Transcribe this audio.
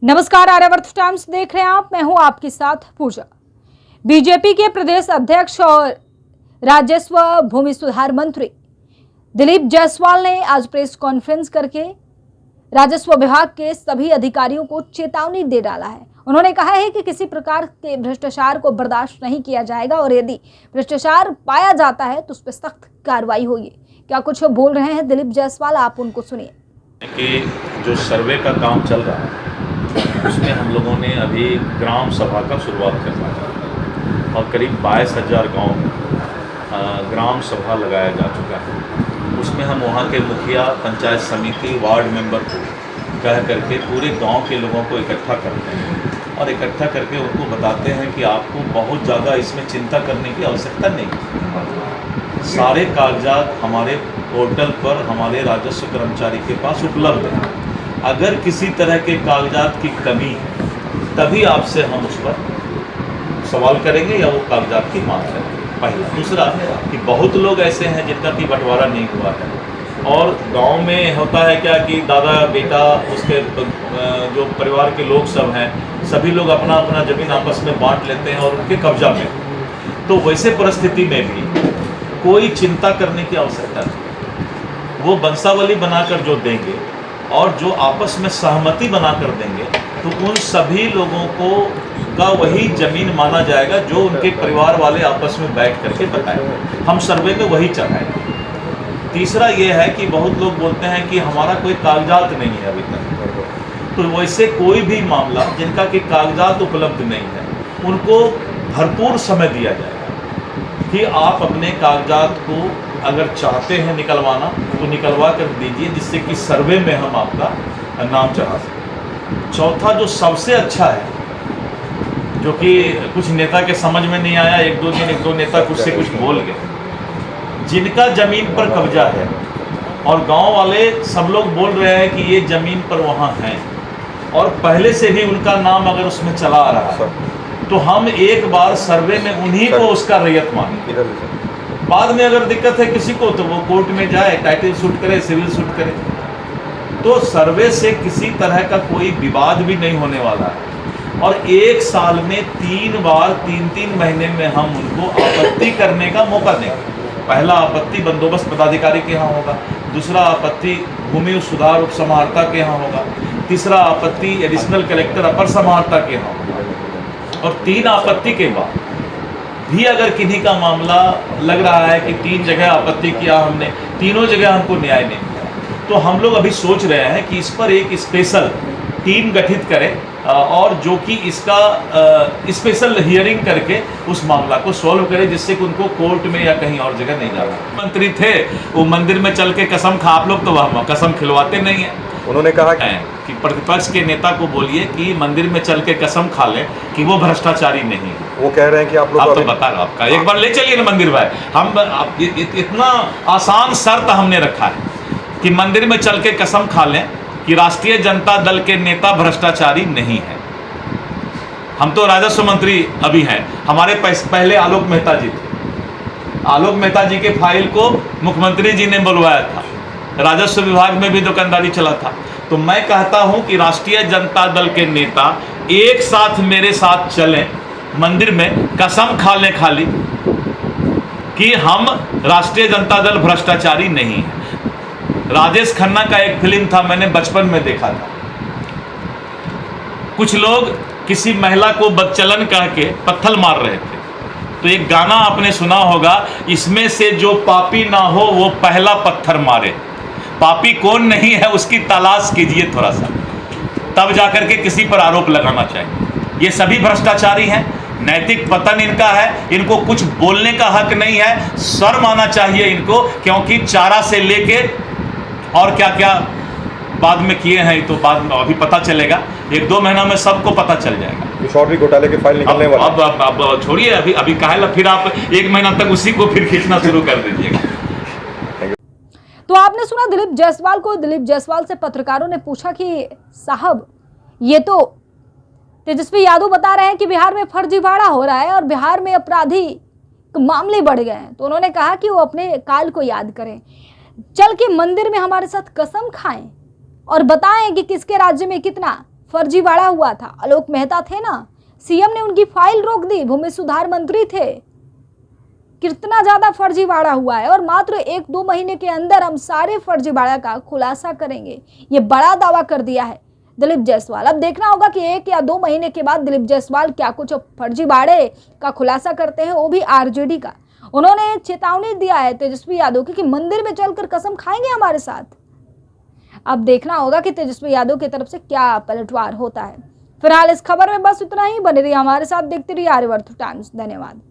नमस्कार, आर्यावर्त टाइम्स देख रहे हैं आप। मैं हूं आपके साथ पूजा। बीजेपी के प्रदेश अध्यक्ष और राजस्व भूमि सुधार मंत्री दिलीप जायसवाल ने आज प्रेस कॉन्फ्रेंस करके राजस्व विभाग के सभी अधिकारियों को चेतावनी दे डाला है। उन्होंने कहा है कि किसी प्रकार के भ्रष्टाचार को बर्दाश्त नहीं किया जाएगा और यदि भ्रष्टाचार पाया जाता है तो उस पर सख्त कार्रवाई होगी। क्या कुछ बोल रहे हैं दिलीप जायसवाल, आप उनको सुनिए। कि जो सर्वे का काम चल रहा है उसमें हम लोगों ने अभी ग्राम सभा का शुरुआत करना है और करीब 22,000 गाँव में ग्राम सभा लगाया जा चुका है। उसमें हम वहाँ के मुखिया, पंचायत समिति, वार्ड मेंबर को कह करके पूरे गांव के लोगों को इकट्ठा करते हैं और इकट्ठा करके उनको बताते हैं कि आपको बहुत ज़्यादा इसमें चिंता करने की आवश्यकता नहीं। सारे कागजात हमारे पोर्टल पर हमारे राजस्व कर्मचारी के पास उपलब्ध हैं। अगर किसी तरह के कागजात की कमी है तभी आपसे हम उस पर सवाल करेंगे या वो कागजात की मांग करेंगे। पहला। दूसरा कि बहुत लोग ऐसे हैं जिनका कि बंटवारा नहीं हुआ है और गांव में होता है क्या कि दादा बेटा उसके जो परिवार के लोग सब हैं सभी लोग अपना अपना ज़मीन आपस में बांट लेते हैं और उनके कब्जा में। तो वैसे परिस्थिति में भी कोई चिंता करने की आवश्यकता नहीं। वो वंशावली बनाकर जो देंगे और जो आपस में सहमति बनाकर देंगे तो उन सभी लोगों को का वही ज़मीन माना जाएगा जो उनके परिवार वाले आपस में बैठ करके बताएंगे। हम सर्वे में वही चढ़ाएंगे। तीसरा ये है कि बहुत लोग बोलते हैं कि हमारा कोई कागजात नहीं है अभी तक, तो वैसे कोई भी मामला जिनका कि कागजात उपलब्ध नहीं है उनको भरपूर समय दिया जाएगा कि आप अपने कागजात को अगर चाहते हैं निकलवाना तो निकलवा कर दीजिए, जिससे कि सर्वे में हम आपका नाम चढ़ा सकें। चौथा जो सबसे अच्छा है, जो कि कुछ नेता के समझ में नहीं आया, एक दो नेता कुछ से कुछ बोल गए, जिनका ज़मीन पर कब्जा है और गांव वाले सब लोग बोल रहे हैं कि ये ज़मीन पर वहाँ हैं और पहले से भी उनका नाम अगर उसमें चला आ रहा है तो हम एक बार सर्वे में उन्हीं को उसका रैयत मांगे। बाद में अगर दिक्कत है किसी को तो वो कोर्ट में जाए, टाइटल सूट करे, सिविल सूट करे। तो सर्वे से किसी तरह का कोई विवाद भी नहीं होने वाला है और एक साल में 3 बार 3-3 महीने में हम उनको आपत्ति करने का मौका देंगे। पहला आपत्ति बंदोबस्त पदाधिकारी के यहाँ होगा, दूसरा आपत्ति भूमि सुधार उप समाहर्ता के यहाँ होगा, तीसरा आपत्ति एडिशनल कलेक्टर अपर समाहर्ता के यहाँ होगा और 3 आपत्ति के बाद भी अगर किन्हीं का मामला लग रहा है कि 3 जगह आपत्ति किया हमने, तीनों जगह हमको न्याय नहीं मिला, तो हम लोग अभी सोच रहे हैं कि इस पर एक स्पेशल टीम गठित करें और जो कि इसका स्पेशल हियरिंग करके उस मामला को सॉल्व करे, जिससे कि उनको कोर्ट में या कहीं और जगह नहीं जाना। मंत्री थे वो मंदिर में चल के कसम खा, आप लोग तो वह कसम खिलवाते नहीं हैं। उन्होंने कहा कि प्रतिपक्ष के नेता को बोलिए कि मंदिर में चल के कसम खा ले कि वो भ्रष्टाचारी नहीं है। वो कह रहे हैं कि आप तो बता रहा आपका एक बार ले चलिए ना मंदिर भाई। हम इतना आसान शर्त हमने रखा है कि मंदिर में चल के कसम खा लें कि राष्ट्रीय जनता दल के नेता भ्रष्टाचारी नहीं है। हम तो राजस्व मंत्री अभी हैं, हमारे पहले आलोक मेहता जी थे। आलोक मेहता जी के फाइल को मुख्यमंत्री जी ने बुलवाया था, राजस्व विभाग में भी दुकानदारी चला था। तो मैं कहता हूं कि राष्ट्रीय जनता दल के नेता एक साथ मेरे साथ चलें मंदिर में, कसम खा लें खाली कि हम राष्ट्रीय जनता दल भ्रष्टाचारी नहीं है। राजेश खन्ना का एक फिल्म था, मैंने बचपन में देखा था। कुछ लोग किसी महिला को बदचलन कह के पत्थर मार रहे थे, तो एक गाना आपने सुना होगा, इसमें से जो पापी ना हो वो पहला पत्थर मारे। पापी कौन नहीं है उसकी तलाश कीजिए थोड़ा सा, तब जाकर के किसी पर आरोप लगाना चाहिए। ये सभी भ्रष्टाचारी हैं, नैतिक पतन इनका है, इनको कुछ बोलने का हक नहीं है। शर्म आना चाहिए इनको, क्योंकि चारा से लेके और क्या क्या बाद में किए हैं तो बाद में अभी पता चलेगा। 1-2 महीना में सबको पता चल जाएगा। कुछ और भी घोटाले के फाइल निकलने वाले। अब छोड़िए, अभी काहे फिर आप 1 महीना तक उसी को फिर खींचना शुरू कर दीजिएगा। तो आपने सुना दिलीप जायसवाल को। दिलीप जायसवाल से पत्रकारों ने पूछा कि साहब, ये तो तेजस्वी यादव बता रहे हैं कि बिहार में फर्जीवाड़ा हो रहा है और बिहार में आपराधी मामले बढ़ गए हैं, तो उन्होंने कहा कि वो अपने काल को याद करें, चल के मंदिर में हमारे साथ कसम खाएं और बताएं कि किसके राज्य में कितना फर्जीवाड़ा हुआ था। आलोक मेहता थे ना, सीएम ने उनकी फाइल रोक दी, भूमि सुधार मंत्री थे। कितना ज्यादा फर्जीवाड़ा हुआ है और मात्र 1-2 महीने के अंदर हम सारे फर्जीवाड़ा का खुलासा करेंगे, ये बड़ा दावा कर दिया है दिलीप जायसवाल। अब देखना होगा कि 1 या 2 महीने के बाद दिलीप जायसवाल क्या कुछ फर्जीवाड़े का खुलासा करते हैं, वो भी आरजेडी का। उन्होंने चेतावनी दिया है तेजस्वी यादव की कि मंदिर में चलकर कसम खाएंगे हमारे साथ। अब देखना होगा कि तेजस्वी यादव की तरफ से क्या पलटवार होता है। फिलहाल इस खबर में बस इतना ही। बने रहिए हमारे साथ, देखते रहिए आर्यवर्त टाइम्स। धन्यवाद।